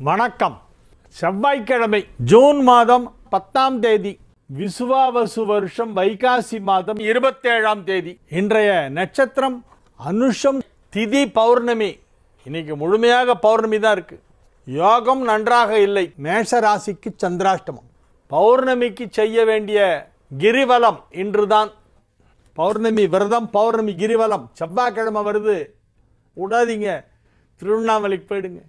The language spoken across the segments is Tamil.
வணக்கம். செவ்வாய்க்கிழமை ஜூன் மாதம் 10ஆம் தேதி விசுவாவசு வருஷம் வைகாசி மாதம் 27ஆம் தேதி. இன்றைய நட்சத்திரம் அனுஷம், திதி பௌர்ணமி. இன்னைக்கு முழுமையாக பௌர்ணமி தான் இருக்கு. யோகம் நன்றாக இல்லை. மேஷ ராசிக்கு சந்திராஷ்டமம். பௌர்ணமிக்கு செய்ய வேண்டிய கிரிவலம் இன்றுதான். பௌர்ணமி விரதம், பௌர்ணமி கிரிவலம். செவ்வாய்க்கிழமை வருது, விடாதீங்க, திருவண்ணாமலைக்கு போயிடுங்க.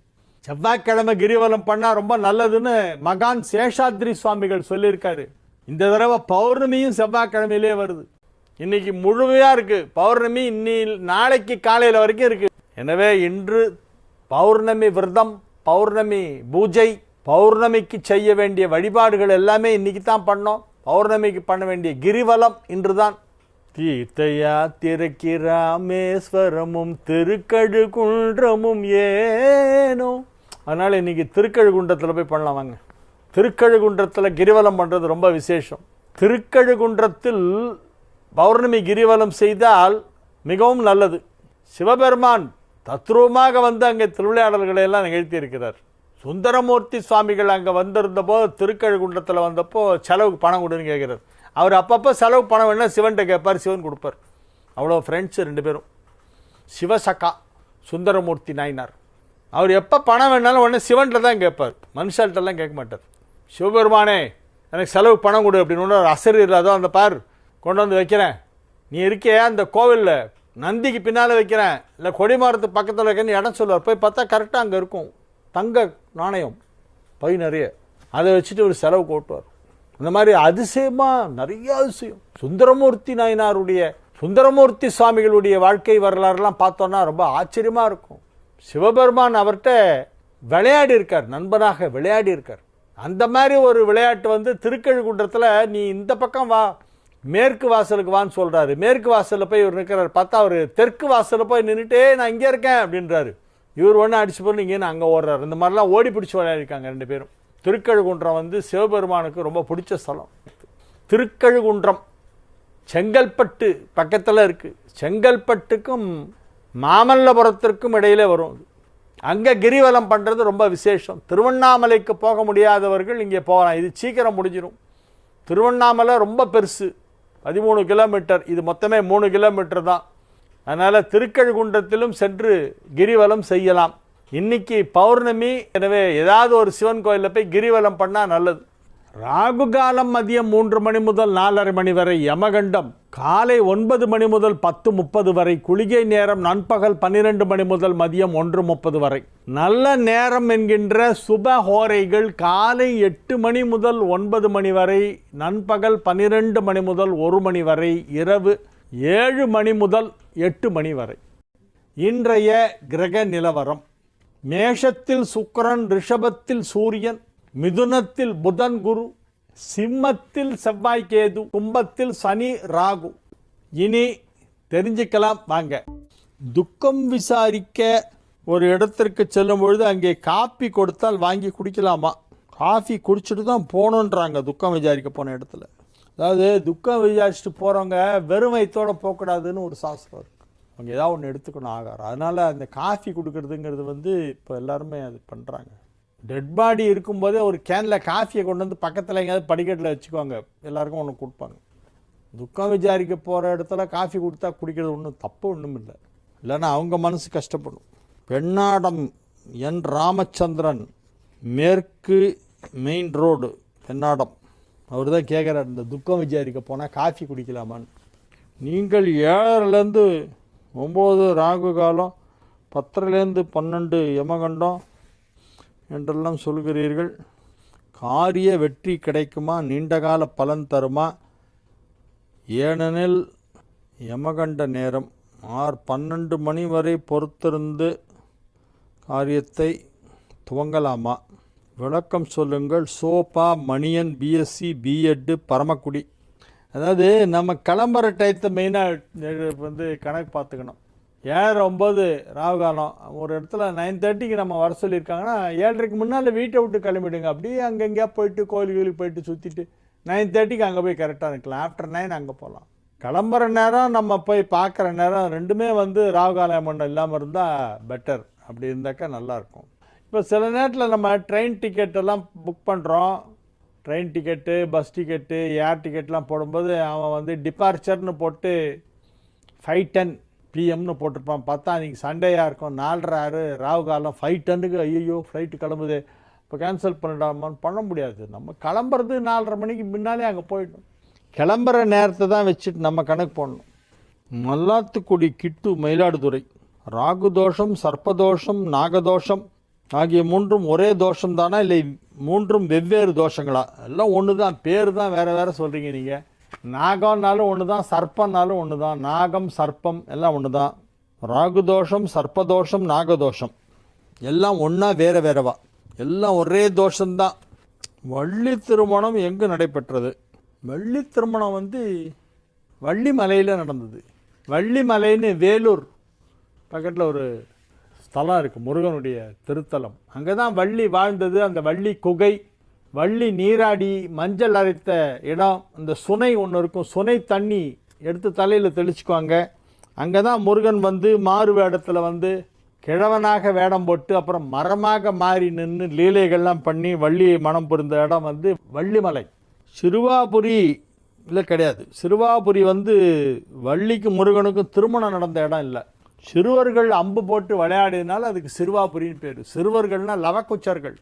செவ்வாய்க்கிழமை கிரிவலம் பண்ணால் ரொம்ப நல்லதுன்னு மகான் சேஷாத்ரி சுவாமிகள் சொல்லியிருக்காரு. இந்த தடவை பௌர்ணமியும் செவ்வாய்க்கிழமையிலே வருது. இன்னைக்கு முழுமையாக இருக்குது பௌர்ணமி. நாளைக்கு காலையில் வரைக்கும் இருக்குது. எனவே இன்று பௌர்ணமி விரதம், பௌர்ணமி பூஜை, பௌர்ணமிக்கு செய்ய வேண்டிய வழிபாடுகள் எல்லாமே இன்னைக்கு தான் பண்ணோம். பௌர்ணமிக்கு பண்ண வேண்டிய கிரிவலம் இன்று தான். தீர்த்தயாத்திரைக்கு ராமேஸ்வரமும் திருக்கழுகுன்றமும் ஏனோ. அதனால் இன்றைக்கி திருக்கழுகுன்றத்தில் போய் பண்ணலாம் வாங்க. திருக்கழுகுன்றத்தில் கிரிவலம் பண்ணுறது ரொம்ப விசேஷம். திருக்கழுகுன்றத்தில் பௌர்ணமி கிரிவலம் செய்தால் மிகவும் நல்லது. சிவபெருமான் தத்ரூபமாக வந்து அங்கே திருவிளையாடல்களை எல்லாம் நிகழ்த்தி இருக்கிறார். சுந்தரமூர்த்தி சுவாமிகள் அங்கே வந்திருந்தப்போ, திருக்கழுகுன்றத்தில் வந்தப்போ செலவுக்கு பணம் கொடுன்னு கேட்குறார். அவர் அப்பப்போ செலவு பணம் வேணால் சிவன்கிட்ட கேட்பார், சிவன் கொடுப்பார். அவ்வளோ ஃப்ரெண்ட்ஸு ரெண்டு பேரும். சிவசக்கா சுந்தரமூர்த்தி நாயனார். அவர் எப்போ பணம் வேணாலும் உடனே சிவன்கிட்ட தான் கேட்பார், மனுஷால்கிட்டலாம் கேட்க மாட்டார். சிவபெருமானே எனக்கு செலவு பணம் கொடு அப்படின்னு ஒரு அசர் இல்லாதோ அந்த பார் கொண்டு வந்து வைக்கிறேன், நீ இருக்கே அந்த கோவிலில் நந்திக்கு பின்னால் வைக்கிறேன், இல்லை கொடிமரத்து பக்கத்தில் வைக்கிறேன்னு இடம் சொல்லுவார். போய் பார்த்தா கரெக்டாக அங்கே இருக்கும் தங்க நாணயம் பை நிறைய. அதை வச்சுட்டு ஒரு செலவு கூட்டுவார். இந்த மாதிரி அதிசயமாக நிறைய அதிசயம். சுந்தரமூர்த்தி சுவாமிகளுடைய வாழ்க்கை வரலாறுலாம் பார்த்தோன்னா ரொம்ப ஆச்சரியமாக இருக்கும். சிவபெருமான் அவர்கிட்ட விளையாடி இருக்கார், நண்பனாக விளையாடி இருக்கார். அந்த மாதிரி ஒரு விளையாட்டு வந்து திருக்கழுகுன்றத்தில் நீ இந்த பக்கம் வா, மேற்கு வாசலுக்கு வான்னு சொல்கிறாரு. மேற்கு வாசலில் போய் இவர் நிற்கிறார். பார்த்தா அவர் தெற்கு வாசலில் போய் நின்றுட்டே நான் இங்கே இருக்கேன் அப்படின்றாரு. இவர் ஒன்று அடிச்சு போய் இங்கேன்னு அங்கே ஓடுறாரு. இந்த மாதிரிலாம் ஓடி பிடிச்சி விளையாடிருக்காங்க ரெண்டு பேரும். திருக்கழுகுன்றம் வந்து சிவபெருமானுக்கு ரொம்ப பிடிச்ச ஸ்தலம். திருக்கழுகுன்றம் செங்கல்பட்டு பக்கத்தில் இருக்குது. செங்கல்பட்டுக்கும் மாமல்லபுரத்திற்கும் இடையிலே வரும். அங்கே கிரிவலம் பண்ணுறது ரொம்ப விசேஷம். திருவண்ணாமலைக்கு போக முடியாதவர்கள் இங்கே போகலாம். இது சீக்கிரம் முடிஞ்சிடும். திருவண்ணாமலை ரொம்ப பெருசு, 13 கிலோமீட்டர். இது மொத்தமே 3 கிலோமீட்டர் தான். அதனால் திருக்கழுகுன்றத்திலும் சென்று கிரிவலம் செய்யலாம். இன்னைக்கு பௌர்ணமி, எனவே ஏதாவது ஒரு சிவன் கோயிலில் போய் கிரிவலம் பண்ணால் நல்லது. ராகு காலம் மதியம் 3 மணி முதல் 4:30 மணி வரை. யமகண்டம் காலை 9 மணி முதல் 10:30 வரை. குளிகை நேரம் நண்பகல் 12 மணி முதல் மதியம் 1:30 வரை. நல்ல நேரம் என்கின்ற சுப ஹோரைகள் காலை 8 மணி முதல் 9 மணி வரை, நண்பகல் 12 மணி முதல் 1 மணி வரை, இரவு 7 மணி முதல் 8 மணி வரை. இன்றைய கிரக நிலவரம்: மேஷத்தில் சுக்கிரன், ரிஷபத்தில் சூரியன், மிதுனத்தில் புதன் குரு, சிம்மத்தில் செவ்வாய் கேது, கும்பத்தில் சனி ராகு. இனி தெரிஞ்சுக்கலாம் வாங்க. துக்கம் விசாரிக்க ஒரு இடத்திற்கு செல்லும் பொழுது அங்கே காப்பி கொடுத்தால் வாங்கி குடிக்கலாமா? காஃபி குடிச்சிட்டு தான் போகணுன்றாங்க துக்கம் விசாரிக்க போன இடத்துல. அதாவது துக்கம் விசாரிச்சுட்டு போகிறவங்க வெறும் வயிற்றோடு போகக்கூடாதுன்னு ஒரு சாஸ்திரம் இருக்குது. அவங்க ஏதாவது ஒன்று எடுத்துக்கணும் ஆகாரம். அதனால் அந்த காஃபி கொடுக்கறதுங்கிறது வந்து இப்போ எல்லாருமே அது பண்ணுறாங்க. டெட் பாடி இருக்கும்போதே ஒரு கேனில் காஃபியை கொண்டு வந்து பக்கத்தில் எங்கேயாவது படிக்கட்டில் வச்சுக்குவாங்க, எல்லாருக்கும் ஒன்று கொடுப்பாங்க. துக்கம் விசாரிக்க போகிற இடத்துல காஃபி கொடுத்தா குடிக்கிறது ஒன்றும் தப்பு ஒன்றும் இல்லை. இல்லைன்னா அவங்க மனசு கஷ்டப்படும். பெண்ணாடம் என் ராமச்சந்திரன், மேற்கு மெயின் ரோடு, பெண்ணாடம். அவர் தான் கேட்குறாரு, இந்த துக்கம் விசாரிக்க போனால் காஃபி குடிக்கலாமான்னு. நீங்கள் 7லேருந்து 9 ராகு காலம், 10லேருந்து 12 யமகண்டம் என்றெல்லாம் சொல்கிறீர்கள். காரிய வெற்றி கிடைக்குமா? நீண்டகால பலன் தருமா? ஏனெனில் யமகண்ட நேரம் 12 மணி வரை பொறுத்திருந்து காரியத்தை துவங்கலாமா? விளக்கம் சொல்லுங்கள். Shobha Maniyan, BSc BEd, Paramakudi. அதாவது நம்ம கிளம்புற டயத்தை மெயினாக வந்து கணக்கு பார்த்துக்கணும். 7:09 ராகுகாலம். ஒரு இடத்துல 9:30க்கு நம்ம வர சொல்லியிருக்காங்கன்னா 7:30க்கு முன்னால் வீட்டை விட்டு கிளம்பிடுங்க. அப்படியே அங்கங்கேயா போயிட்டு கோயிலுக்கு போயிட்டு சுற்றிட்டு 9:30க்கு அங்கே போய் கரெக்டாக இருக்கலாம். ஆஃப்டர் 9 அங்கே போகலாம். கிளம்புற நேரம் நம்ம போய் பார்க்குற நேரம் ரெண்டுமே வந்து ராகுகாலம் மண்டம் இல்லாமல் இருந்தால் பெட்டர். அப்படி இருந்தாக்கா நல்லாயிருக்கும். இப்போ சில நேரத்தில் நம்ம ட்ரெயின் டிக்கெட் எல்லாம் புக் பண்ணுறோம். ட்ரெயின் டிக்கெட்டு, பஸ் டிக்கெட்டு, ஏர் டிக்கெட்லாம் போடும்போது அவன் வந்து டிபார்ச்சர்னு போட்டு 5:10 PM போட்டிருப்பான். பார்த்தா அன்றைக்கி சண்டேயாக இருக்கும், 4:30 ராவு காலம், 5:10 ஐயோ ஃப்ளைட்டு கிளம்புது, இப்போ கேன்சல் பண்ணிடாமான்னு பண்ண முடியாது. நம்ம கிளம்புறது 4:30 மணிக்கு முன்னாலே அங்கே போயிடணும். கிளம்புற நேரத்தை தான் வச்சுட்டு நம்ம கணக்கு போடணும். மல்லாத்துக்குடி கிட்டு மயிலாடுதுறை. ராகு தோஷம், சர்ப்பதோஷம், நாகதோஷம் ஆகிய மூன்றும் ஒரே தோஷம் தானா, இல்லை மூன்றும் வெவ்வேறு தோஷங்களா? எல்லாம் ஒன்று தான், பேர் தான் வேறு வேறு சொல்கிறீங்க நீங்கள். நாகம்னாலும் ஒன்று தான், சர்ப்பம்னாலும் ஒன்று தான். நாகம், சர்ப்பம் எல்லாம் ஒன்று தான். ராகு தோஷம், சர்ப்பதோஷம், நாகதோஷம் எல்லாம் ஒன்றா வேறு வேறவா? எல்லாம் ஒரே தோஷம்தான். வள்ளி திருமணம் எங்கு நடைபெற்றது? வள்ளி திருமணம் வந்து வள்ளிமலையில் நடந்தது. வள்ளிமலைன்னு வேலூர் பக்கத்தில் ஒரு ஸ்தலம் இருக்குது, முருகனுடைய திருத்தலம். அங்கே தான் வள்ளி வாழ்ந்தது. அந்த வள்ளி குகை, வள்ளி நீராடி மஞ்சள் அரைத்த இடம், அந்த சுனை ஒன்று இருக்கும், சுனை தண்ணி எடுத்து தலையில் தெளிச்சுக்குவாங்க. அங்கே தான் முருகன் வந்து மாறு வேடத்தில் வந்து கிழவனாக வேடம் போட்டு அப்புறம் மரமாக மாறி நின்று லீலைகள்லாம் பண்ணி வள்ளியை மனம் புரிந்த இடம் வந்து வள்ளிமலை. சிறுவாபுரி இல்லை, கிடையாது. சிறுவாபுரி வந்து வள்ளிக்கும் முருகனுக்கும் திருமணம் நடந்த இடம் இல்லை. சிறுவர்கள் அம்பு போட்டு விளையாடினால அதுக்கு சிறுவாபுரின்னு பேர். சிறுவர்கள்னால் லவக்குச்சர்கள்.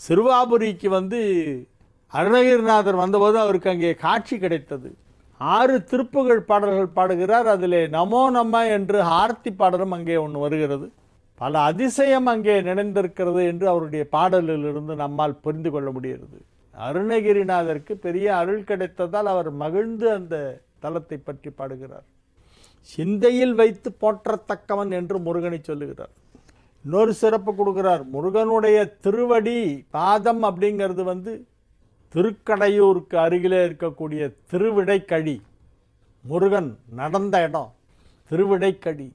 சிறுவாபுரிக்கு வந்து அருணகிரிநாதர் வந்தபோது அவருக்கு அங்கே காட்சி கிடைத்தது. 6 திருப்புகழ் பாடல்கள் பாடுகிறார். அதில் நமோ நம்ம என்று ஆர்த்தி பாடலும் அங்கே ஒன்று வருகிறது. பல அதிசயம் அங்கே நினைந்திருக்கிறது என்று அவருடைய பாடலிலிருந்து நம்மால் புரிந்து கொள்ள முடிகிறது. அருணகிரிநாதருக்கு பெரிய அருள் கிடைத்ததால் அவர் மகிழ்ந்து அந்த தலத்தை பற்றி பாடுகிறார். சிந்தையில் வைத்து போற்றத்தக்கவன் என்று முருகனை சொல்லுகிறார். இன்னொரு சிறப்பு கொடுக்கிறார். முருகனுடைய திருவடி பாதம் அப்படிங்கிறது வந்து திருக்கடையூருக்கு அருகிலே இருக்கக்கூடிய திருவிடைக்கழி. முருகன் நடந்த இடம் திருவிடைக்கழி.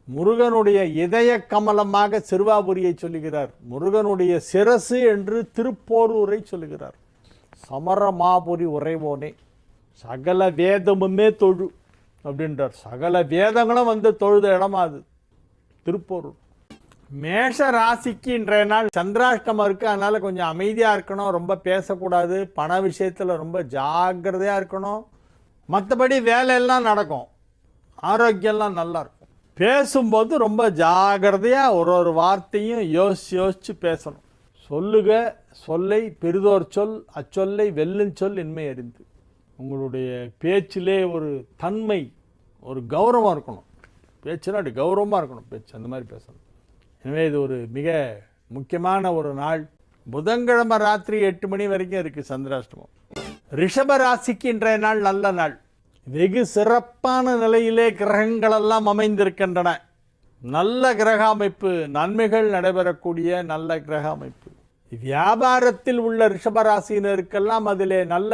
முருகனுடைய இதய கமலமாக சிறுவாபுரியை சொல்லுகிறார். முருகனுடைய சிரசு என்று திருப்போரூரை சொல்லுகிறார். சமரமாபுரி உறைவோனே சகல வேதமுமே தொழு அப்படின்றார். சகல வேதங்களும் வந்து தொழுத இடமா அது திருப்போரூர். மேஷ ராசிக்கு இன்றைய நாள் சந்திராஷ்டமம் இருக்குது. அதனால் கொஞ்சம் அமைதியாக இருக்கணும், ரொம்ப பேசக்கூடாது, பண விஷயத்தில் ரொம்ப ஜாக்கிரதையாக இருக்கணும். மற்றபடி வேலையெல்லாம் நடக்கும், ஆரோக்கியம்லாம் நல்லா இருக்கும். பேசும்போது ரொம்ப ஜாகிரதையாக ஒரு வார்த்தையும் யோசித்து பேசணும். சொல்லுக சொல்லை பெரிதோர் சொல், அச்சொல்லை வெல்லுஞ் சொல் இன்மை அறிந்து. உங்களுடைய பேச்சிலே ஒரு தன்மை, ஒரு கௌரவம் இருக்கணும். பேச்சுனா அப்படி கௌரவமாக இருக்கணும் பேச்சு, அந்த மாதிரி பேசணும். எனவே இது ஒரு மிக முக்கியமான ஒரு நாள். புதன்கிழமை ராத்திரி 8 மணி வரைக்கும் இருக்குது சந்திராஷ்டமம். ரிஷப ராசிக்கு இன்றைய நாள் நல்ல நாள். வெகு சிறப்பான நிலையிலே கிரகங்களெல்லாம் அமைந்திருக்கின்றன. நல்ல கிரக அமைப்பு, நன்மைகள் நடைபெறக்கூடிய நல்ல கிரக அமைப்பு. வியாபாரத்தில் உள்ள ரிஷபராசினருக்கெல்லாம் அதிலே நல்ல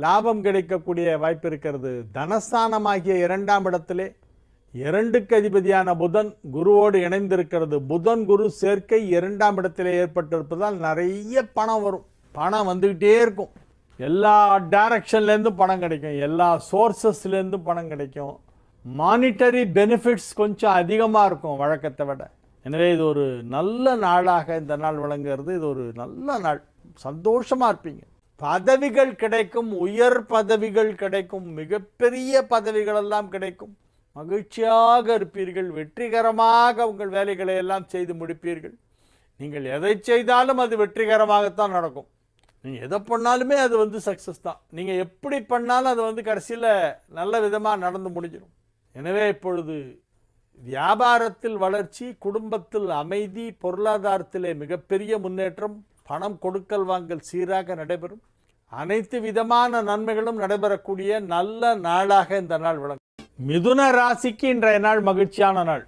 லாபம் கிடைக்கக்கூடிய வாய்ப்பு இருக்கிறது. தனஸ்தானமாகிய 2ஆம் இடத்திலே 2க்கு அதிபதியான புதன் குருவோடு இணைந்திருக்கிறது. புதன் குரு சேர்க்கை 2ஆம் இடத்திலே ஏற்பட்டிருப்பதால் நிறைய பணம் வரும். பணம் வந்துக்கிட்டே இருக்கும். எல்லா டைரக்ஷன்லேருந்தும் பணம் கிடைக்கும், எல்லா சோர்சஸ்லேருந்தும் பணம் கிடைக்கும். மானிட்டரி பெனிஃபிட்ஸ் கொஞ்சம் அதிகமாக இருக்கும் வழக்கத்தை விட. எனவே இது ஒரு நல்ல நாளாக இந்த நாள் விளங்குகிறது. இது ஒரு நல்ல நாள், சந்தோஷமாக இருப்பீங்க. பதவிகள் கிடைக்கும், உயர் பதவிகள் கிடைக்கும், மிகப்பெரிய பதவிகள் எல்லாம் கிடைக்கும். மகிழ்ச்சியாக இருப்பீர்கள். வெற்றிகரமாக உங்கள் வேலைகளை எல்லாம் செய்து முடிப்பீர்கள். நீங்கள் எதை செய்தாலும் அது வெற்றிகரமாகத்தான் நடக்கும். நீங்கள் எதை பண்ணாலுமே அது வந்து சக்ஸஸ் தான். நீங்கள் எப்படி பண்ணாலும் அது வந்து கடைசியில் நல்ல விதமாக நடந்து முடிஞ்சிடும். எனவே இப்பொழுது வியாபாரத்தில் வளர்ச்சி, குடும்பத்தில் அமைதி, பொருளாதாரத்திலே மிகப்பெரிய முன்னேற்றம், பணம் கொடுக்கல் வாங்கல் சீராக நடைபெறும். அனைத்து விதமான நன்மைகளும் நடைபெறக்கூடிய நல்ல நாளாக இந்த நாள் விளங்கும். மிதுன ராசிக்கு இன்றைய நாள் மகிழ்ச்சியான நாள்.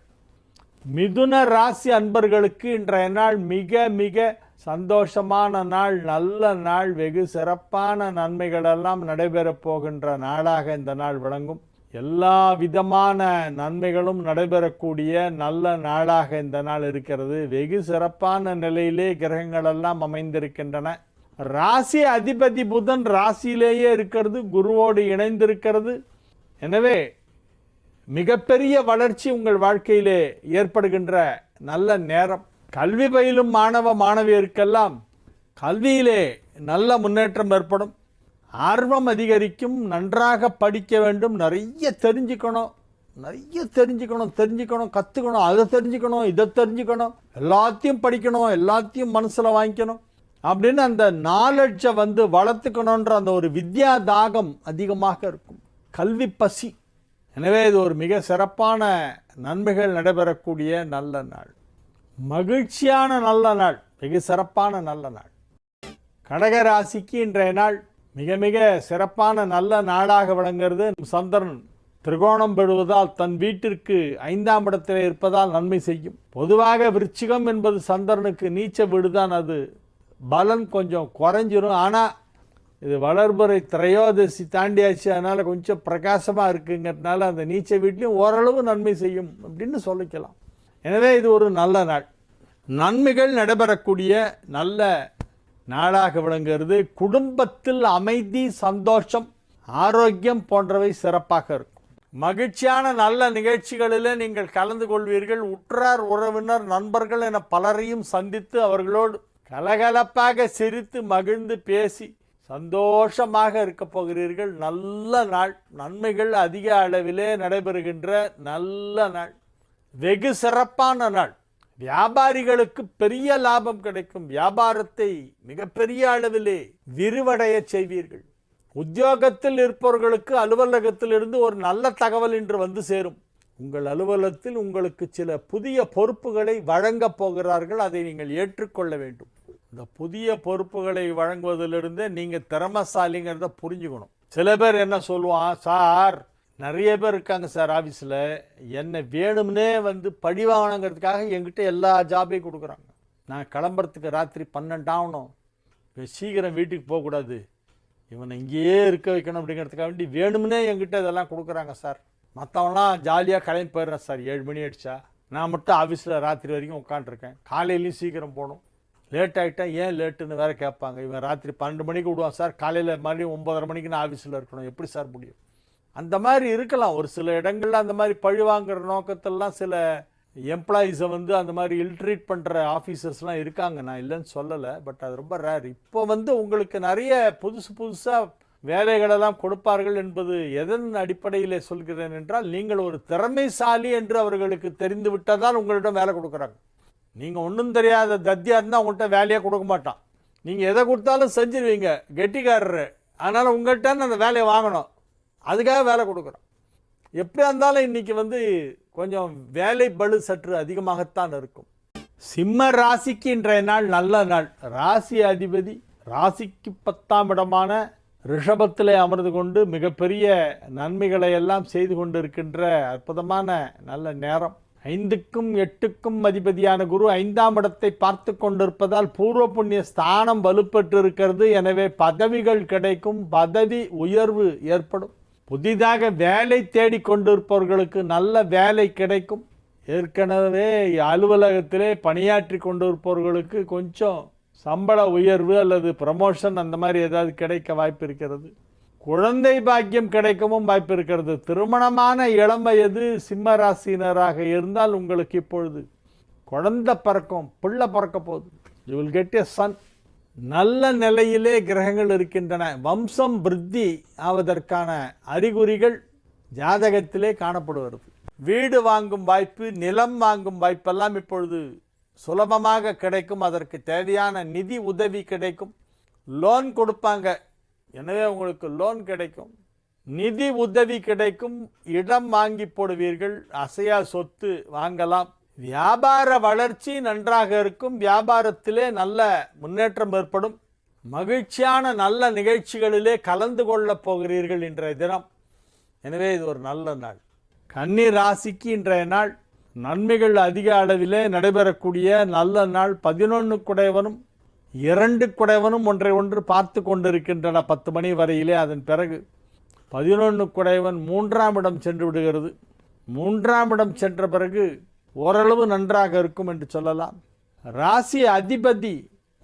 மிதுன ராசி அன்பர்களுக்கு இன்றைய நாள் மிக மிக சந்தோஷமான நாள், நல்ல நாள். வெகு சிறப்பான நன்மைகளெல்லாம் நடைபெறப் போகின்ற நாளாக இந்த நாள் விளங்கும். எல்லா விதமான நன்மைகளும் நடைபெறக்கூடிய நல்ல நாளாக இந்த நாள் இருக்கிறது. வெகு சிறப்பான நிலையிலே கிரகங்களெல்லாம் அமைந்திருக்கின்றன. ராசி அதிபதி புதன் ராசியிலேயே இருக்கிறது, குருவோடு இணைந்திருக்கிறது. எனவே மிகப்பெரிய வளர்ச்சி உங்கள் வாழ்க்கையிலே ஏற்படுகின்ற நல்ல நேரம். கல்வி பயிலும் மாணவ மாணவியருக்கெல்லாம் கல்வியிலே நல்ல முன்னேற்றம் ஏற்படும். ஆர்வம் அதிகரிக்கும். நன்றாக படிக்க வேண்டும். நிறைய தெரிஞ்சுக்கணும், கற்றுக்கணும், அதை தெரிஞ்சுக்கணும், இதை தெரிஞ்சுக்கணும், எல்லாத்தையும் படிக்கணும், எல்லாத்தையும் மனசில் வாங்கிக்கணும் அப்படின்னு அந்த நாலெட்ஜை வளர்த்துக்கணுன்ற அந்த ஒரு வித்யா தாகம் அதிகமாக இருக்கும். கல்வி பசி. எனவே இது ஒரு மிக சிறப்பான நன்மைகள் நடைபெறக்கூடிய நல்ல நாள். மகிழ்ச்சியான நல்ல நாள், மிக சிறப்பான நல்ல நாள். கடகராசிக்கு இன்றைய நாள் மிக மிக சிறப்பான நல்ல நாளாக விளங்குகிறது. சந்திரன் திரிகோணம் பெறுவதால் தன் வீட்டிற்கு 5ஆம் இடத்தில் இருப்பதால் நன்மை செய்யும். பொதுவாக விருச்சிகம் என்பது சந்திரனுக்கு நீச்ச வீடுதான். அது பலன் கொஞ்சம் குறைஞ்சிரும். ஆனால் இது வளர்புறை திரையோதசி தாண்டியாச்சு, அதனால் கொஞ்சம் பிரகாசமாக இருக்குங்கிறதுனால அந்த நீச்ச வீட்லையும் ஓரளவு நன்மை செய்யும் அப்படின்னு சொல்லிக்கலாம். எனவே இது ஒரு நல்ல நாள். நன்மைகள் நடைபெறக்கூடிய நல்ல நாளாக விளங்குகிறது. குடும்பத்தில் அமைதி, சந்தோஷம், ஆரோக்கியம் போன்றவை சிறப்பாக இருக்கும். மகிழ்ச்சியான நல்ல நிகழ்ச்சிகளில் நீங்கள் கலந்து கொள்வீர்கள். உற்றார் உறவினர் நண்பர்கள் என பலரையும் சந்தித்து அவர்களோடு கலகலப்பாக சிரித்து மகிழ்ந்து பேசி சந்தோஷமாக இருக்க போகிறீர்கள். நல்ல நாள். நன்மைகள் அதிக அளவிலே நடைபெறுகின்ற நல்ல நாள். வெகு சிறப்பான நாள். வியாபாரிகளுக்கு பெரிய லாபம் கிடைக்கும். வியாபாரத்தை மிகப்பெரிய அளவிலே விரிவடைய செய்வீர்கள். உத்தியோகத்தில் இருப்பவர்களுக்கு அலுவலகத்தில் இருந்து ஒரு நல்ல தகவல் இன்று சேரும். உங்கள் அலுவலகத்தில் உங்களுக்கு சில புதிய பொறுப்புகளை வழங்கப் போகிறார்கள். அதை நீங்கள் ஏற்றுக்கொள்ள வேண்டும். இந்த புதிய பொறுப்புகளை வழங்குவதிலிருந்தே நீங்கள் திறமசாலிங்கிறத புரிஞ்சுக்கணும். சில பேர் என்ன சொல்லுவான், சார் நிறைய பேர் இருக்காங்க சார் ஆஃபீஸில், என்னை வேணும்னே பழி வாங்கணுங்கிறதுக்காக என்கிட்ட எல்லா ஜாபையும் கொடுக்குறாங்க. நான் கிளம்புறதுக்கு ராத்திரி 12 ஆகணும், சீக்கிரம் வீட்டுக்கு போகக்கூடாது, இவனை இங்கேயே இருக்க வைக்கணும் அப்படிங்கிறதுக்காக வேண்டி வேணும்னே என்கிட்ட இதெல்லாம் கொடுக்குறாங்க சார். மற்றவங்களாம் ஜாலியாக கிளம்பி போயிடுறேன் சார். 7 மணி ஆகிடுச்சா, நான் மட்டும் ஆஃபீஸில் ராத்திரி வரைக்கும் உட்காண்ட்ருக்கேன். காலையிலையும் சீக்கிரம் போகணும். லேட் ஆகிட்டா ஏன் லேட்டுன்னு வேறு கேட்பாங்க. இவன் ராத்திரி 12 மணிக்கு விடுவான் சார், காலையில் மறுபடியும் 9:30 மணிக்கு நான் ஆஃபீஸில் இருக்கணும், எப்படி சார் முடியும்? அந்த மாதிரி இருக்கலாம். ஒரு சில இடங்களில் அந்த மாதிரி பழி வாங்குற நோக்கத்திலலாம் சில எம்ப்ளாயீஸை அந்த மாதிரி இல்ட்ரீட் பண்ணுற ஆஃபீஸர்ஸ்லாம் இருக்காங்க. நான் இல்லைன்னு சொல்லலை, பட் அது ரொம்ப ரேர். இப்போ உங்களுக்கு நிறைய புதுசாக வேலைகளெல்லாம் கொடுப்பார்கள் என்பது எதன் அடிப்படையில் சொல்கிறேன் என்றால், நீங்கள் ஒரு திறமைசாலி என்று அவர்களுக்கு தெரிந்து விட்டதால் உங்களிடம் வேலை கொடுக்குறாங்க. நீங்கள் ஒன்றும் தெரியாத தத்தியாக இருந்தால் உங்கள்கிட்ட வேலையாக கொடுக்க மாட்டான். நீங்கள் எதை கொடுத்தாலும் செஞ்சிருவீங்க, கெட்டிக்காரரு. அதனால் உங்கள்கிட்ட அந்த வேலையை வாங்கணும், அதுக்காக வேலை கொடுக்குறோம். எப்படியா இருந்தாலும் இன்றைக்கி கொஞ்சம் வேலை பளு சற்று அதிகமாகத்தான் இருக்கும். சிம்ம ராசிக்கு இன்றைய நாள் நல்ல நாள். ராசி அதிபதி ராசிக்கு 10ஆம் இடமான ரிஷபத்திலே அமர்ந்து கொண்டு மிகப்பெரிய நன்மைகளை எல்லாம் செய்து கொண்டிருக்கின்ற அற்புதமான நல்ல நேரம். 5க்கும் 8க்கும் அதிபதியான குரு 5ஆம் இடத்தை பார்த்து கொண்டிருப்பதால் பூர்வ புண்ணிய ஸ்தானம் வலுப்பெற்று இருக்கிறது. எனவே பதவிகள் கிடைக்கும், பதவி உயர்வு ஏற்படும். புதிதாக வேலை தேடிக்கொண்டிருப்பவர்களுக்கு நல்ல வேலை கிடைக்கும். ஏற்கனவே அலுவலகத்திலே பணியாற்றி கொண்டிருப்பவர்களுக்கு கொஞ்சம் சம்பள உயர்வு அல்லது ப்ரமோஷன் அந்த மாதிரி ஏதாவது கிடைக்க வாய்ப்பு இருக்கிறது. குழந்தை பாக்கியம் கிடைக்கவும் வாய்ப்பு இருக்கிறது. திருமணமான இளம் வயது சிம்ம ராசினராக இருந்தால் உங்களுக்கு இப்பொழுது குழந்தை பிறக்கும், பிள்ளை பிறக்க போகுது. You will get a Sun. நல்ல நிலையிலே கிரகங்கள் இருக்கின்றன. வம்சம் விருத்தி ஆவதற்கான அறிகுறிகள் ஜாதகத்திலே காணப்படுகிறது. வீடு வாங்கும் வாய்ப்பு, நிலம் வாங்கும் வாய்ப்பெல்லாம் இப்பொழுது சுலபமாக கிடைக்கும். அதற்கு தேவையான நிதி உதவி கிடைக்கும். லோன் கொடுப்பாங்க, எனவே உங்களுக்கு லோன் கிடைக்கும், நிதி உதவி கிடைக்கும். இடம் வாங்கி போடுவீர்கள், அசையா சொத்து வாங்கலாம். வியாபார வளர்ச்சி நன்றாக இருக்கும். வியாபாரத்திலே நல்ல முன்னேற்றம் ஏற்படும். மகிழ்ச்சியான நல்ல நிகழ்ச்சிகளிலே கலந்து கொள்ளப் போகிறீர்கள் இன்றைய தினம். எனவே இது ஒரு நல்ல நாள். கன்னி ராசிக்கு இன்றைய நாள் நன்மைகள் அதிக அளவிலே நடைபெறக்கூடிய நல்ல நாள். 11 குடைவனும் 2 குடைவனும் ஒன்றை ஒன்று பார்த்து கொண்டிருக்கின்றன 10 மணி வரையிலே. அதன் பிறகு 11 குடைவன் 3ஆம் இடம் சென்று விடுகிறது. 3ஆம் இடம் சென்ற பிறகு ஓரளவு நன்றாக இருக்கும் என்று சொல்லலாம். ராசி அதிபதி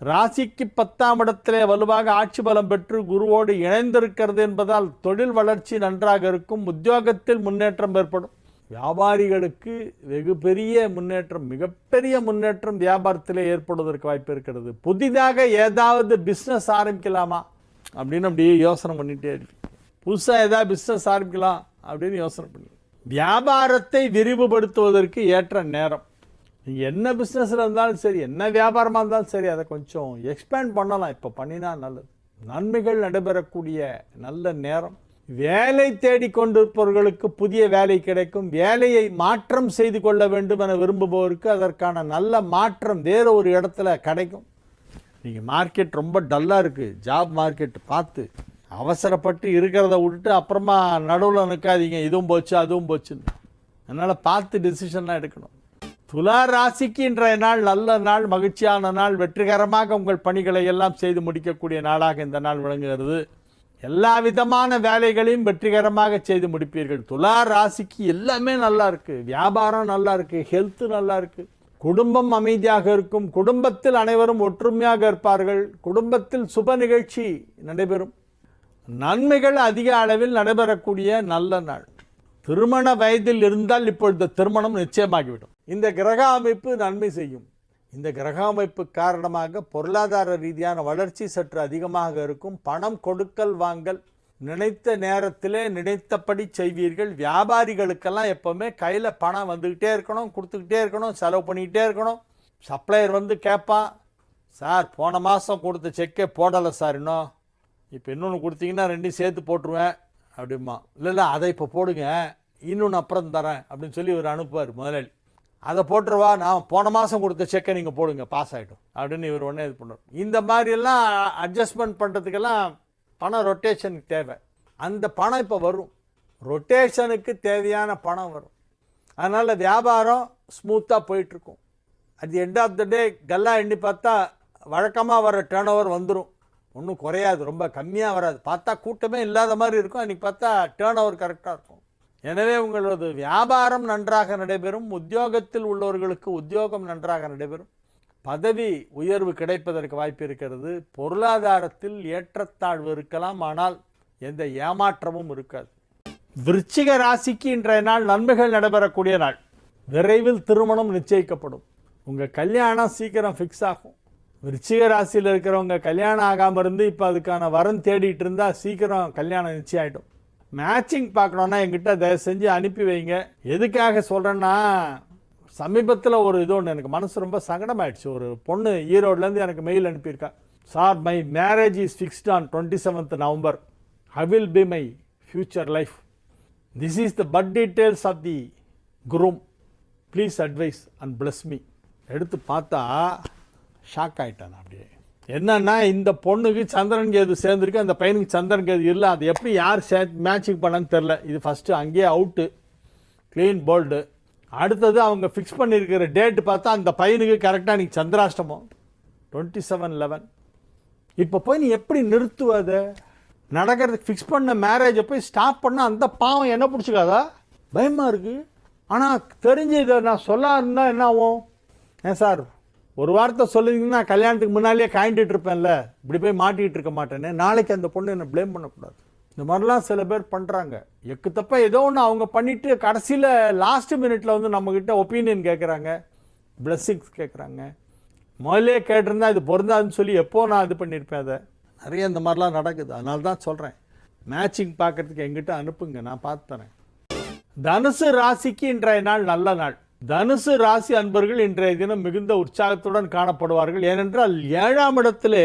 ராசிக்கு 10ஆம் இடத்திலே வலுவாக ஆட்சி பலம் பெற்று குருவோடு இணைந்திருக்கிறது என்பதால் தொழில் வளர்ச்சி நன்றாக இருக்கும். உத்தியோகத்தில் முன்னேற்றம் ஏற்படும். வியாபாரிகளுக்கு வெகு பெரிய முன்னேற்றம், மிகப்பெரிய முன்னேற்றம் வியாபாரத்தில் ஏற்படுவதற்கு வாய்ப்பு இருக்கிறது. புதிதாக ஏதாவது பிஸ்னஸ் ஆரம்பிக்கலாமா அப்படின்னு அப்படியே யோசனை பண்ணிகிட்டே இருக்கு. புதுசாக ஏதாவது பிஸ்னஸ் ஆரம்பிக்கலாம் அப்படின்னு யோசனை பண்ணி வியாபாரத்தை விரிவுபடுத்துவதற்கு ஏற்ற நேரம். நீங்கள் என்ன பிஸ்னஸில் இருந்தாலும் சரி, என்ன வியாபாரமாக இருந்தாலும் சரி, அதை கொஞ்சம் எக்ஸ்பேண்ட் பண்ணலாம். இப்போ பண்ணினா நல்லது. நன்மைகள் நடைபெறக்கூடிய நல்ல நேரம். வேலை தேடிக்கொண்டிருப்பவர்களுக்கு புதிய வேலை கிடைக்கும். வேலையை மாற்றம் செய்து கொள்ள வேண்டும் என விரும்புபவருக்கு அதற்கான நல்ல மாற்றம் வேறு ஒரு இடத்துல கிடைக்கும். நீங்கள் மார்க்கெட் ரொம்ப டல்லாக இருக்குது, ஜாப் மார்க்கெட் பார்த்து அவசரப்பட்டு இருக்கிறத விட்டுட்டு அப்புறமா நடுவில் நிற்காதீங்க, இதுவும் போச்சு அதுவும் போச்சுன்னு. அதனால் பார்த்து டிசிஷன்லாம் எடுக்கணும். துலா ராசிக்கு இன்றைய நாள் நல்ல நாள், மகிழ்ச்சியான நாள். வெற்றிகரமாக உங்கள் பணிகளை எல்லாம் செய்து முடிக்கக்கூடிய நாளாக இந்த நாள் விளங்குகிறது. எல்லா விதமான வேலைகளையும் வெற்றிகரமாக செய்து முடிப்பீர்கள். துலா ராசிக்கு எல்லாமே நல்லா இருக்குது. வியாபாரம் நல்லா இருக்குது, ஹெல்த் நல்லா இருக்குது, குடும்பம் அமைதியாக இருக்கும், குடும்பத்தில் அனைவரும் ஒற்றுமையாக இருப்பார்கள், குடும்பத்தில் சுப நிகழ்ச்சி நடைபெறும், நன்மைகள் அதிக அளவில் நடைபெறக்கூடிய நல்ல நாள். திருமண வயதில் இருந்தால் இப்பொழுது திருமணம் நிச்சயமாகிவிடும். இந்த கிரக அமைப்பு நன்மை செய்யும். இந்த கிரக அமைப்பு காரணமாக பொருளாதார ரீதியான வளர்ச்சி சற்று அதிகமாக இருக்கும். பணம் கொடுக்கல் வாங்கல் நினைத்த நேரத்திலே நினைத்தபடி செய்வீர்கள். வியாபாரிகளுக்கெல்லாம் எப்போவுமே கையில் பணம் வந்துக்கிட்டே இருக்கணும், கொடுத்துக்கிட்டே இருக்கணும், செலவு பண்ணிக்கிட்டே இருக்கணும். சப்ளையர் வந்து கேட்பான், சார் போன மாதம் கொடுத்த செக்கே போடலை சார், இன்னும் இப்போ இன்னொன்று கொடுத்தீங்கன்னா ரெண்டையும் சேர்த்து போட்டுருவேன் அப்படிமா. இல்லை அதை இப்போ போடுங்க, இன்னொன்று அப்புறம் தரேன் அப்படின்னு சொல்லி இவர் அனுப்புவார் முதலாளி. அதை போட்டுருவா, நான் போன மாதம் கொடுத்த செக்கை நீங்கள் போடுங்க, பாஸ் ஆகிடும் அப்படின்னு இவர் உடனே இது பண்ணுவார். இந்த மாதிரியெல்லாம் அட்ஜஸ்ட்மெண்ட் பண்ணுறதுக்கெல்லாம் பணம் ரொட்டேஷனுக்கு தேவை. அந்த பணம் இப்போ வரும், ரொட்டேஷனுக்கு தேவையான பணம் வரும். அதனால் வியாபாரம் ஸ்மூத்தாக போயிட்டுருக்கும். அட் எண்ட் ஆஃப் த டே கல்லா எண்ணி பார்த்தா வழக்கமாக வர டேர்ன் ஓவர் வந்துடும், ஒன்றும் குறையாது, ரொம்ப கம்மியாக வராது. பார்த்தா கூட்டமே இல்லாத மாதிரி இருக்கும், அன்றைக்கி பார்த்தா டேர்ன் ஓவர் கரெக்டாக இருக்கும். எனவே உங்களது வியாபாரம் நன்றாக நடைபெறும். உத்தியோகத்தில் உள்ளவர்களுக்கு உத்தியோகம் நன்றாக நடைபெறும். பதவி உயர்வு கிடைப்பதற்கு வாய்ப்பு இருக்கிறது. பொருளாதாரத்தில் ஏற்றத்தாழ்வு இருக்கலாம், ஆனால் எந்த ஏமாற்றமும் இருக்காது. விருச்சிக ராசிக்கு இன்றைய நாள் நன்மைகள் நடைபெறக்கூடிய நாள். விரைவில் திருமணம் நிச்சயிக்கப்படும். உங்கள் கல்யாணம் சீக்கிரம் ஃபிக்ஸ் ஆகும். விருச்சிக ராசியில் இருக்கிறவங்க கல்யாணம் ஆகாமல் இருந்து இப்போ அதுக்கான வரன் தேடிட்டு இருந்தால் சீக்கிரம் கல்யாணம் நிச்சயம் ஆகிடும். மேட்சிங் பார்க்கணுன்னா என்கிட்ட தயவு செஞ்சு அனுப்பி வைங்க. எதுக்காக சொல்கிறேன்னா, சமீபத்தில் ஒரு இது ஒன்று எனக்கு மனசு ரொம்ப சங்கடமாயிடுச்சு. ஒரு பொண்ணு ஈரோட்லேருந்து எனக்கு மெயில் அனுப்பியிருக்கா. Sir, my marriage is fixed on 27th November. I will be my future life. This is the but details of the groom. Please advise and bless me. எடுத்து பார்த்தா ஷாக் ஆகிட்டேன் நான். அப்படியே என்னன்னா, இந்த பொண்ணுக்கு சந்திரன் கேது சேர்ந்துருக்கு, அந்த பையனுக்கு சந்திரன் கேது இல்லை. அது எப்படி யார் மேட்சிங் பண்ணான்னு தெரில. இது ஃபஸ்ட்டு அங்கேயே அவுட்டு, க்ளீன் போல்டு. அடுத்தது அவங்க ஃபிக்ஸ் பண்ணியிருக்கிற டேட்டு பார்த்தா அந்த பையனுக்கு கரெக்டாக இன்றைக்கி சந்திராஷ்டமம் 27/11. இப்போ போய் நீ எப்படி நிறுத்துவதை? நடக்கிறதுக்கு ஃபிக்ஸ் பண்ண மேரேஜை போய் ஸ்டாப் பண்ணால் அந்த பாவம் என்ன பிடிச்சிக்காதா? பயமாக இருக்குது. ஆனால் தெரிஞ்சு இதை நான் சொல்ல இருந்தால் என்ன ஆகும்? ஏன் சார், ஒரு வார்த்தை சொல்லுவீங்கன்னா கல்யாணத்துக்கு முன்னாலேயே காய்ண்டுட்டு இருப்பேன்ல, இப்படி போய் மாட்டிகிட்டு இருக்க மாட்டேன்னு. நாளைக்கு அந்த பொண்ணு என்னை ப்ளேம் பண்ணக்கூடாது. இந்த மாதிரிலாம் சில பேர் பண்ணுறாங்க. எக்கு தப்ப ஏதோ ஒன்று அவங்க பண்ணிவிட்டு கடைசியில் லாஸ்ட் மினிட்ல வந்து நம்மக்கிட்ட ஒப்பீனியன் கேட்குறாங்க, பிளெஸ்ஸிங்ஸ் கேட்குறாங்க. முதலே கேட்டிருந்தா இது பொருந்தாதுன்னு சொல்லி எப்போ நான் இது பண்ணியிருப்பேன். அதை நிறைய இந்த மாதிரிலாம் நடக்குது. அதனால தான் சொல்கிறேன், மேட்சிங் பார்க்குறதுக்கு எங்கிட்ட அனுப்புங்க, நான் பார்த்து தரேன். தனுசு ராசிக்கு இன்றைய நாள் நல்ல நாள். தனுசு ராசி அன்பர்கள் இன்றைய தினம் மிகுந்த உற்சாகத்துடன் காணப்படுவார்கள். ஏனென்றால் 7ஆம் இடத்திலே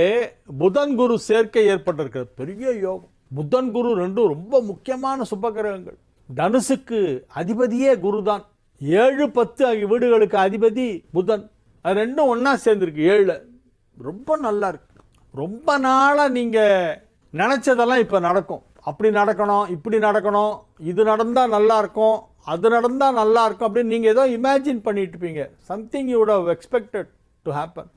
புதன் குரு சேர்க்கை ஏற்பட்டிருக்கிறது. பெரிய யோகம். புதன் குரு ரெண்டும் ரொம்ப முக்கியமான சுபகிரகங்கள். தனுசுக்கு அதிபதியே குரு தான். 7-10 வீடுகளுக்கு அதிபதி புதன். அது ரெண்டும் ஒன்றா சேர்ந்துருக்கு 7. ரொம்ப நல்லா இருக்கு. ரொம்ப நாளாக நீங்கள் நினச்சதெல்லாம் இப்போ நடக்கும். அப்படி நடக்கணும், இப்படி நடக்கணும், இது நடந்தால் நல்லா இருக்கும், அது நடந்தால் நல்லா இருக்கும் அப்படின்னு நீங்கள் ஏதோ இமேஜின் பண்ணிட்டு இருப்பீங்க. Something you would have expected to happen,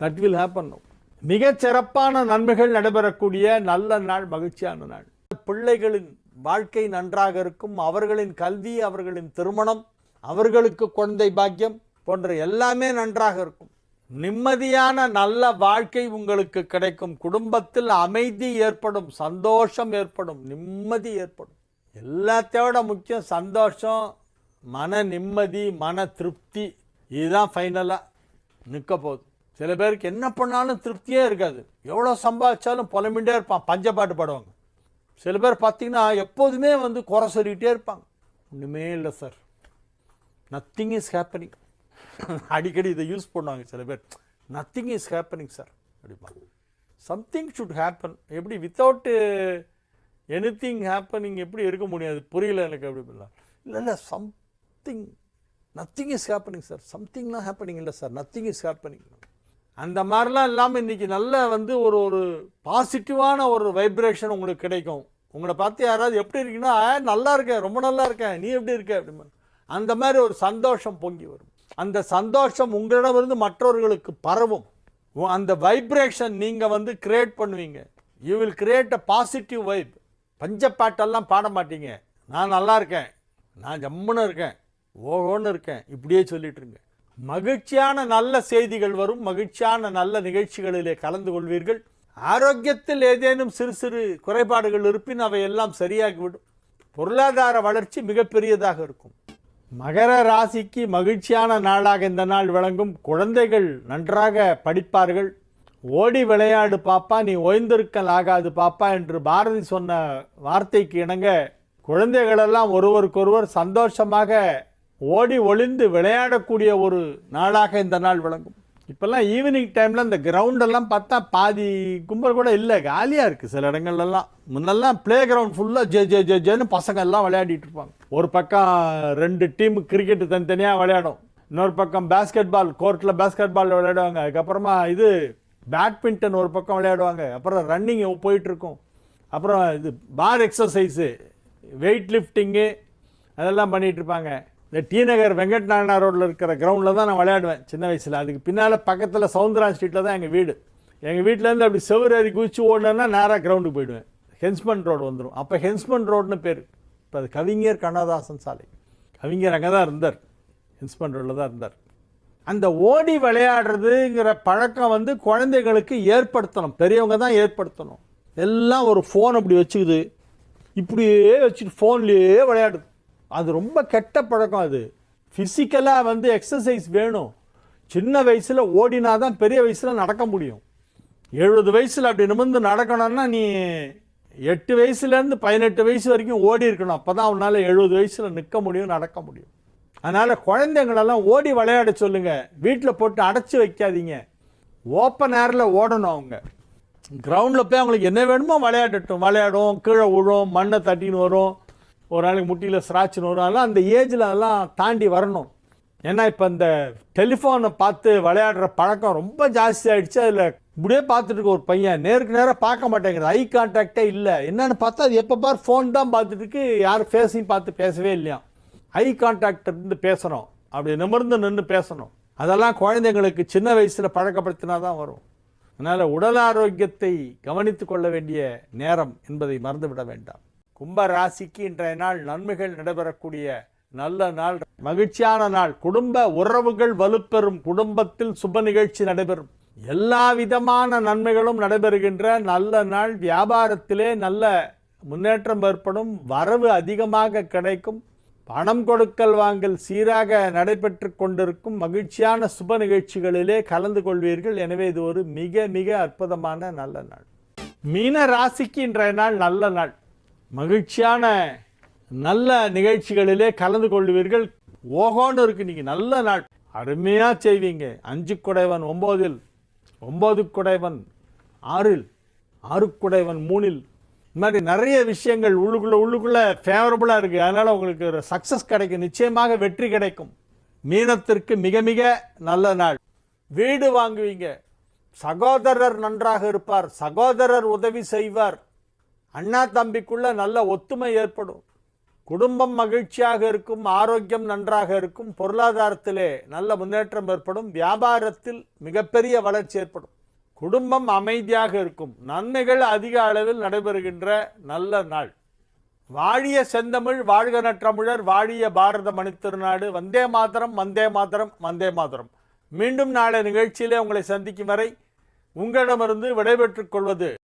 that will happen now. மிகச்சிறப்பான நன்மைகள் நடைபெறக்கூடிய நல்ல நாள், மகிழ்ச்சியான நாள். பிள்ளைகளின் வாழ்க்கை நன்றாக இருக்கும். அவர்களின் கல்வி, அவர்களின் திருமணம், அவர்களுக்கு குழந்தை பாக்கியம் போன்ற எல்லாமே நன்றாக இருக்கும். நிம்மதியான நல்ல வாழ்க்கை உங்களுக்கு கிடைக்கும். குடும்பத்தில் அமைதி ஏற்படும், சந்தோஷம் ஏற்படும், நிம்மதி ஏற்படும். எல்லாத்தையோட முக்கியம் சந்தோஷம், மன நிம்மதி, மன திருப்தி, இதுதான் ஃபைனலாக நிற்க போகுது. சில பேருக்கு என்ன பண்ணாலும் திருப்தியே இருக்காது, எவ்வளோ சம்பாதிச்சாலும் புலம்பிகிட்டே இருப்பான், பஞ்சப்பாட்டு பாடுவாங்க. சில பேர் பார்த்தீங்கன்னா எப்போதுமே வந்து குறை சொல்லிக்கிட்டே இருப்பாங்க. ஒன்றுமே இல்லை சார், நத்திங் இஸ் ஹேப்பனிங். அடிக்கடி இதை யூஸ் பண்ணுவாங்க சில பேர், நத்திங் இஸ் ஹேப்பனிங் சார் அப்படிப்பாங்க. Something should happen. எப்படி வித்தவுட் எனிதிங் ஹேப்பனிங் எப்படி இருக்க முடியாது, புரியல எனக்கு. அப்படி இல்லை இல்லை, something, nothing is happening sir, சம்திங்லாம் ஹேப்பனிங் இல்லை சார், நத்திங் இஸ் ஹேப்பனிங். அந்த மாதிரிலாம் இல்லாமல் இன்றைக்கி நல்ல வந்து ஒரு பாசிட்டிவான ஒரு வைப்ரேஷன் உங்களுக்கு கிடைக்கும். உங்களை பார்த்து யாராவது எப்படி இருக்கீங்கன்னா, நல்லா இருக்கேன், ரொம்ப நல்லா இருக்கேன், நீ எப்படி இருக்க அப்படிமா, அந்த மாதிரி ஒரு சந்தோஷம் பொங்கி வரும். அந்த சந்தோஷம் உங்களிடமிருந்து மற்றவர்களுக்கு பரவும். அந்த வைப்ரேஷன் நீங்கள் வந்து கிரியேட் பண்ணுவீங்க. You will create a positive vibe. பஞ்சப்பாட்டெல்லாம் பாட மாட்டீங்க, நான் நல்லா இருக்கேன், நான் ஜம்முன்னு இருக்கேன், ஓஹோன்னு இருக்கேன், இப்படியே சொல்லிட்டு இருங்க. மகிழ்ச்சியான நல்ல செய்திகள் வரும், மகிழ்ச்சியான நல்ல நிகழ்ச்சிகளிலே கலந்து கொள்வீர்கள். ஆரோக்கியத்தில் ஏதேனும் சிறு சிறு குறைபாடுகள் இருப்பின் அவை எல்லாம் சரியாகிவிடும். பொருளாதார வளர்ச்சி மிகப்பெரியதாக இருக்கும். மகர ராசிக்கு மகிழ்ச்சியான நாளாக இந்த நாள் விளங்கும். குழந்தைகள் நன்றாக படிப்பார்கள். ஓடி விளையாடு பாப்பா, நீ ஓய்ந்திருக்கல் ஆகாது பாப்பா என்று பாரதி சொன்ன வார்த்தைக்கு இணங்க குழந்தைகளெல்லாம் ஒருவருக்கொருவர் சந்தோஷமாக ஓடி ஒளிந்து விளையாடக்கூடிய ஒரு நாளாக இந்த நாள் விளங்கும். இப்போல்லாம் ஈவினிங் டைமில் இந்த கிரவுண்டெல்லாம் பார்த்தா பாதி கும்பல் கூட இல்லை, காலியாக இருக்குது சில இடங்கள்லாம். முன்னெல்லாம் ப்ளே கிரவுண்ட் ஃபுல்லாக ஜேன்னு பசங்க எல்லாம் விளையாடிட்டு இருப்பாங்க. ஒரு பக்கம் 2 டீமு கிரிக்கெட்டு தனித்தனியாக விளையாடும், இன்னொரு பக்கம் பேஸ்கெட் பால், கோர்ட்டில் பேஸ்கெட் பால் விளையாடுவாங்க, அதுக்கப்புறமா இது பேட்மிண்டன் ஒரு பக்கம் விளையாடுவாங்க, அப்புறம் ரன்னிங் போயிட்டுருக்கும், அப்புறம் இது பார் எக்ஸசைஸு, வெயிட் லிஃப்டிங்கு அதெல்லாம் பண்ணிகிட்ருப்பாங்க. இந்த டி நகர் வெங்கட் நாராயணா ரோட்டில் இருக்கிற கிரவுண்டில் தான் நான் விளையாடுவேன் சின்ன வயசில். அதுக்கு பின்னால் பக்கத்தில் சவுந்தரா ஸ்ட்ரீட்டில் தான் எங்கள் வீடு. எங்கள் வீட்டிலேருந்து அப்படி செவ்வரேறி குதிச்சு ஓடணுன்னா நேராக கிரவுண்டுக்கு போயிடுவேன். ஹென்ஸ்மன் ரோடு வந்துடும். அப்போ ஹென்ஸ்மன் ரோடுன்னு பேர். இப்போ அது கவிஞர் கண்ணதாசன் சாலை. கவிஞர் அங்கே தான் இருந்தார், ஹென்ஸ்மன் ரோடில் தான் இருந்தார். அந்த ஓடி விளையாடுறதுங்கிற பழக்கம் வந்து குழந்தைகளுக்கு ஏற்படுத்தணும், பெரியவங்க தான் ஏற்படுத்தணும். எல்லாம் ஒரு ஃபோன் அப்படி வச்சுக்குது, இப்படியே வச்சுட்டு ஃபோன்லேயே விளையாடுது. அது ரொம்ப கெட்ட பழக்கம். அது ஃபிசிக்கலாக வந்து எக்ஸசைஸ் வேணும். சின்ன வயசில் ஓடினா தான் பெரிய வயசில் நடக்க முடியும். 70 வயசில் அப்படி நிமிர்ந்து நடக்கணும்னா நீ 8 வயசுலேருந்து 18 வயசு வரைக்கும் ஓடி இருக்கணும். அப்போ தான் அவனால் 70 வயசில் நிற்க முடியும், நடக்க முடியும். அதனால் குழந்தைங்களெல்லாம் ஓடி விளையாட சொல்லுங்கள், வீட்டில் போட்டு அடைச்சி வைக்காதீங்க. ஓப்பன் ஏரில் ஓடணும். அவங்க கிரவுண்டில் போய் அவங்களுக்கு என்ன வேணுமோ விளையாடட்டும். விளையாடும், கீழே விழும், மண்ணை தட்டின்னு வரும், ஒரு நாளைக்கு முட்டியில் ஸ்ராட்சின்னு வரும். அதெல்லாம் அந்த ஏஜில் அதெல்லாம் தாண்டி வரணும். ஏன்னா இப்போ இந்த டெலிஃபோனை பார்த்து விளையாடுற பழக்கம் ரொம்ப ஜாஸ்தி ஆகிடுச்சு. அதில் இப்படியே பார்த்துட்டு இருக்க ஒரு பையன் நேருக்கு நேராக பார்க்க மாட்டேங்கிறது, ஐ கான்டாக்டே இல்லை. என்னென்னு பார்த்தா அது எப்போ பார் ஃபோன் தான் பார்த்துட்டு இருக்கு, யாரும் ஃபேஸையும் பார்த்து பேசவே இல்லையா. ஐ கான்டாக்ட் இருந்து பேசணும், அப்படி நிமிர்ந்து நின்று பேசணும். அதெல்லாம் குழந்தைங்களுக்கு சின்ன வயசில் பழக்கப்படுத்தினா தான் வரும். அதனால் உடல் ஆரோக்கியத்தை கவனித்து கொள்ள வேண்டிய நேரம் என்பதை மறந்துவிட வேண்டாம். கும்ப ராசிக்கு இன்றைய நாள் நன்மைகள் நடைபெறக்கூடிய நல்ல நாள், மகிழ்ச்சியான நாள். குடும்ப உறவுகள் வலுப்பெறும், குடும்பத்தில் சுப நிகழ்ச்சி நடைபெறும், எல்லா விதமான நன்மைகளும் நடைபெறுகின்ற நல்ல நாள். வியாபாரத்திலே நல்ல முன்னேற்றம் ஏற்படும், வரவு அதிகமாக கிடைக்கும், பணம் கொடுக்கல் வாங்கல் சீராக நடைபெற்று கொண்டிருக்கும். மகிழ்ச்சியான சுப நிகழ்ச்சிகளிலே கலந்து கொள்வீர்கள். எனவே இது ஒரு மிக மிக அற்புதமான நல்ல நாள். மீன ராசிக்கு இன்றைய நாள் நல்ல நாள், மகிழ்ச்சியான நல்ல நிகழ்ச்சிகளிலே கலந்து கொள்வீர்கள். ஓகோன்னு இருக்கு, நீங்கள் நல்ல நாள், அருமையாக செய்வீங்க. 5 குடைவன் 9, 9 குடைவன் 6, 6 குடைவன் 3, இந்த மாதிரி நிறைய விஷயங்கள் உள்ளுக்குள்ளே ஃபேவரபுளாக இருக்குது. அதனால் உங்களுக்கு ஒரு சக்ஸஸ் கிடைக்கும், நிச்சயமாக வெற்றி கிடைக்கும். மீனத்திற்கு மிக மிக நல்ல நாள். வீடு வாங்குவீங்க, சகோதரர் நன்றாக இருப்பார், சகோதரர் உதவி செய்வார், அண்ணா தம்பிக்குள்ள நல்ல ஒத்துமை ஏற்படும், குடும்பம் மகிழ்ச்சியாக இருக்கும், ஆரோக்கியம் நன்றாக இருக்கும், பொருளாதாரத்திலே நல்ல முன்னேற்றம் ஏற்படும், வியாபாரத்தில் மிகப்பெரிய வளர்ச்சி ஏற்படும், குடும்பம் அமைதியாக இருக்கும், நன்மைகள் அதிக அளவில் நடைபெறுகின்ற நல்ல நாள். வாழிய செந்தமிழ், வாழ்க நற்றமிழர், வாழிய பாரத மணித்திருநாடு. வந்தே மாதரம், வந்தே மாதரம், வந்தே மாதரம். மீண்டும் நாளை நிகழ்ச்சியிலே உங்களை சந்திக்கும் வரை உங்களிடமிருந்து விடைபெற்றுக் கொள்வது